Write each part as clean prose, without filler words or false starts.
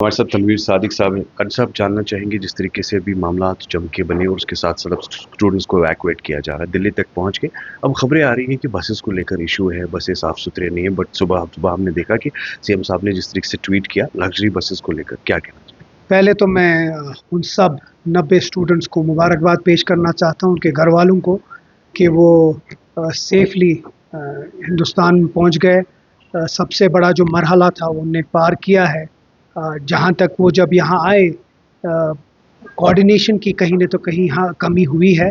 हमारे साथ तनवीर सादिक साहब हैं। अन साहब जानना चाहेंगे, जिस तरीके से अभी मामला जम के बने और उसके साथ साथ स्टूडेंट्स को इवैक्यूएट किया जा रहा है, दिल्ली तक पहुंच के अब खबरें आ रही हैं कि बसेस को लेकर इशू है, बसें साफ सुथरे नहीं है। बट सुबह हमने देखा कि सीएम साहब ने जिस तरीके से ट्वीट किया लग्जरी बसेस को लेकर, क्या कहना चाहिए? पहले तो मैं उन सब 90 स्टूडेंट्स को मुबारकबाद पेश करना चाहता हूँ, उनके घर वालों को, कि वो सेफली हिंदुस्तान पहुँच गए। सबसे बड़ा जो मरहला था वो उनने पार किया है। जहाँ तक वो जब यहाँ आए, कोऑर्डिनेशन की कहीं न तो कहीं हाँ कमी हुई है,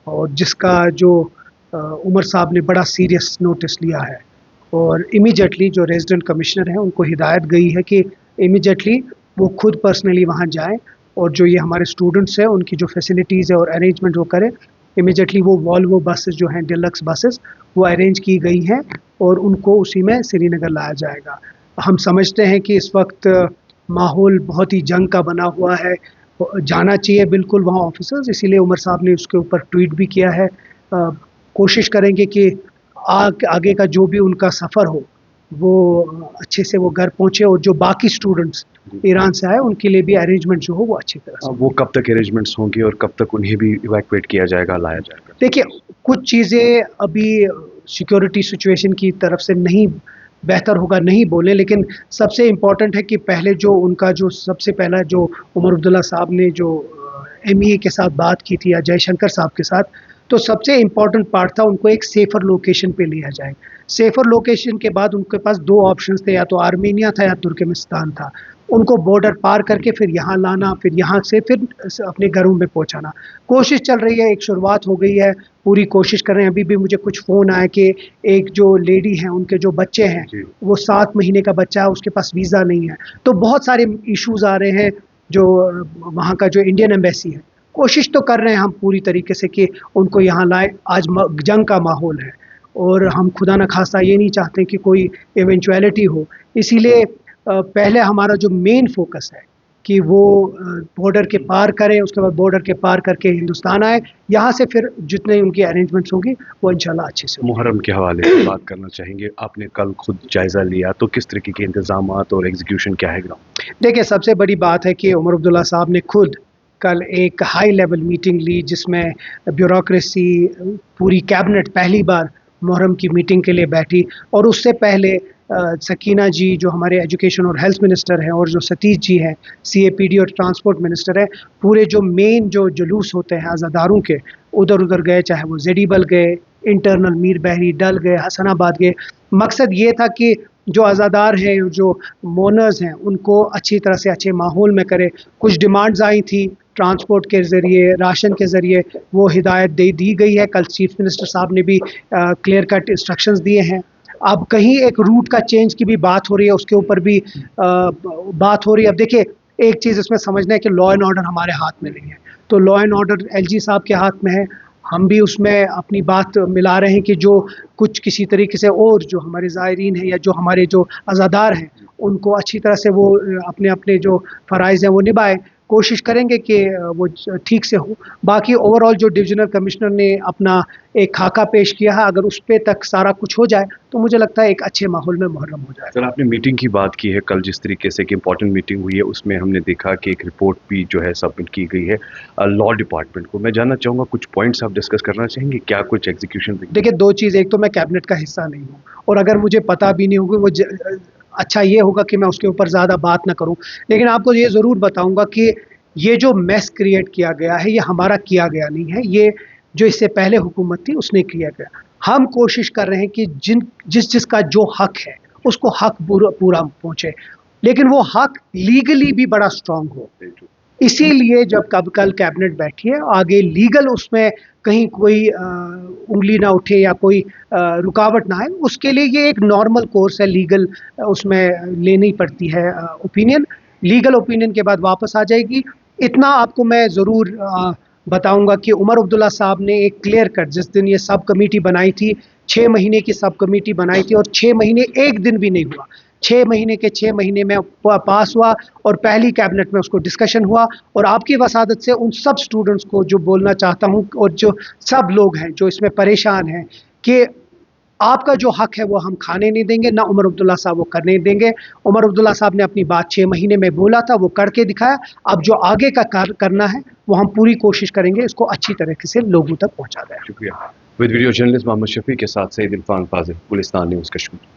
और जिसका जो उमर साहब ने बड़ा सीरियस नोटिस लिया है, और इमीडिएटली जो रेजिडेंट कमिश्नर हैं उनको हिदायत गई है कि इमीडिएटली वो खुद पर्सनली वहाँ जाएँ, और जो ये हमारे स्टूडेंट्स हैं उनकी जो फैसिलिटीज़ है और अरेंजमेंट वो करें। इमीडिएटली वो वॉल्वो बसेस जो हैं, डिलक्स बसेस, वो अरेंज की गई हैं और उनको उसी में श्रीनगर लाया जाएगा। हम समझते हैं कि इस वक्त माहौल बहुत ही जंग का बना हुआ है, जाना चाहिए बिल्कुल वहाँ ऑफिसर्स, इसीलिए उमर साहब ने उसके ऊपर ट्वीट भी किया है। कोशिश करेंगे कि आगे का जो भी उनका सफ़र हो वो अच्छे से वो घर पहुँचे, और जो बाकी स्टूडेंट्स ईरान से आए उनके लिए भी अरेंजमेंट जो हो वो अच्छी तरह से। वो कब तक अरेंजमेंट्स होंगे और कब तक उन्हें भी इवैक्यूएट किया जाएगा, लाया जाएगा? देखिए, कुछ चीज़ें अभी सिक्योरिटी सिचुएशन की तरफ से नहीं बेहतर होगा नहीं बोले, लेकिन सबसे इम्पोर्टेंट है कि पहले जो उनका जो सबसे पहला जो उमर अब्दुल्ला साहब ने जो एमईए के साथ बात की थी, या जयशंकर साहब के साथ, तो सबसे इम्पोर्टेंट पार्ट था उनको एक सेफ़र लोकेशन पे लिया जाए। सेफ़र लोकेशन के बाद उनके पास 2 ऑप्शंस थे, या तो आर्मेनिया था या तुर्कमेनिस्तान था। उनको बॉर्डर पार करके फिर यहाँ लाना, फिर यहाँ से फिर अपने घरों में पहुँचाना। कोशिश चल रही है, एक शुरुआत हो गई है, पूरी कोशिश कर रहे हैं। अभी भी मुझे कुछ फ़ोन आए कि एक जो लेडी हैं, उनके जो बच्चे हैं, वो 7 महीने का बच्चा है, उसके पास वीज़ा नहीं है। तो बहुत सारे इश्यूज़ आ रहे हैं, जो वहाँ का जो इंडियन एम्बेसी है, कोशिश तो कर रहे हैं हम पूरी तरीके से कि उनको यहाँ लाएँ। आज जंग का माहौल है, और हम खुदा न खास्ता ये नहीं चाहते कि कोई इवेंचुअलिटी हो। इसीलिए पहले हमारा जो मेन फ़ोकस है कि वो बॉर्डर के पार करें, उसके बाद बॉर्डर के पार करके हिंदुस्तान आए। यहाँ से फिर जितने उनकी अरेंजमेंट्स होंगी वो इंशाल्लाह अच्छे से होंगी। मुहर्रम के हवाले से बात करना चाहेंगे, आपने कल खुद जायज़ा लिया, तो किस तरीके के इंतज़ामात और एग्जीक्यूशन क्या है ग्राउंड? देखिए, सबसे बड़ी बात है कि उमर अब्दुल्ला साहब ने खुद कल एक हाई लेवल मीटिंग ली, जिसमें ब्यूरोक्रेसी, पूरी कैबिनेट पहली बार मुहर्रम की मीटिंग के लिए बैठी। और उससे पहले सकीना जी जो हमारे एजुकेशन और हेल्थ मिनिस्टर हैं, और जो सतीश जी हैं सीएपीडी और ट्रांसपोर्ट मिनिस्टर हैं, पूरे जो मेन जो जुलूस होते हैं अज़ादारों के, उधर गए, चाहे वो जेडीबल गए, इंटरनल मीर बहरी डल गए, हसनाबाद गए। मकसद ये था कि जो अज़ादार हैं, जो मोनर्स हैं, उनको अच्छी तरह से अच्छे माहौल में करें। कुछ डिमांड्स आई थी ट्रांसपोर्ट के ज़रिए, राशन के ज़रिए, वो हिदायत दी गई है। कल चीफ मिनिस्टर साहब ने भी क्लियर कट इंस्ट्रक्शंस दिए हैं। अब कहीं एक रूट का चेंज की भी बात हो रही है, उसके ऊपर भी बात हो रही है। अब देखिए, एक चीज़ इसमें समझना है कि लॉ एंड ऑर्डर हमारे हाथ में नहीं है, तो लॉ एंड ऑर्डर एलजी साहब के हाथ में है। हम भी उसमें अपनी बात मिला रहे हैं कि जो कुछ किसी तरीके से, और जो हमारे ज़ायरीन हैं या जो हमारे जो अज़ादार हैं, उनको अच्छी तरह से वो अपने अपने जो फ़राइज़ हैं वो निभाएँ। कोशिश करेंगे कि वो ठीक से हो। बाकी ओवरऑल जो डिविज़नल कमिश्नर ने अपना एक खाका पेश किया है, अगर उस पे तक सारा कुछ हो जाए तो मुझे लगता है एक अच्छे माहौल में मुहर्रम हो जाएगा। सर, आपने मीटिंग की बात की है, कल जिस तरीके से एक इम्पॉर्टेंट मीटिंग हुई है, उसमें हमने देखा कि एक रिपोर्ट भी जो है सबमिट की गई है लॉ डिपार्टमेंट को। मैं जानना चाहूँगा, कुछ पॉइंट्स आप डिस्कस करना चाहेंगे, क्या कुछ एग्जीक्यूशन? देखिए, 2 चीज़, एक तो मैं कैबिनेट का हिस्सा नहीं हूँ, और अगर मुझे पता भी नहीं होगी, अच्छा ये होगा कि मैं उसके ऊपर ज़्यादा बात ना करूँ। लेकिन आपको ये ज़रूर बताऊँगा कि ये जो मेस क्रिएट किया गया है, ये हमारा किया गया नहीं है, ये जो इससे पहले हुकूमत थी उसने किया गया। हम कोशिश कर रहे हैं कि जिसका जो हक है उसको हक पूरा पहुँचे, लेकिन वो हक लीगली भी बड़ा स्ट्रॉन्ग हो। इसीलिए जब कल कैबिनेट बैठी है, आगे लीगल उसमें कहीं कोई उंगली ना उठे या कोई रुकावट ना आए, उसके लिए ये एक नॉर्मल कोर्स है, लीगल उसमें लेनी पड़ती है ओपिनियन। लीगल ओपिनियन के बाद वापस आ जाएगी। इतना आपको मैं ज़रूर बताऊंगा कि उमर अब्दुल्ला साहब ने एक क्लियर कट, जिस दिन ये सब कमेटी बनाई थी, 6 महीने की सब कमेटी बनाई थी, और 6 महीने एक दिन भी नहीं हुआ। 6 महीने के 6 महीने में पास हुआ, और पहली कैबिनेट में उसको डिस्कशन हुआ। और आपकी वसादत से उन सब स्टूडेंट्स को जो बोलना चाहता हूँ, और जो सब लोग हैं जो इसमें परेशान हैं, कि आपका जो हक है वो हम खाने नहीं देंगे, ना उमर अब्दुल्ला साहब वो करने देंगे। उमर अब्दुल्ला साहब ने अपनी बात 6 महीने में बोला था, वो करके दिखाया। अब जो आगे का करना है वो हम पूरी कोशिश करेंगे इसको अच्छी तरीके से लोगों तक पहुंचा दें। शुक्रिया। With video journalist Mohammad Shafi के साथ सईद इरफान फाजिल, गुलिस्तान न्यूज़ कश्मीर।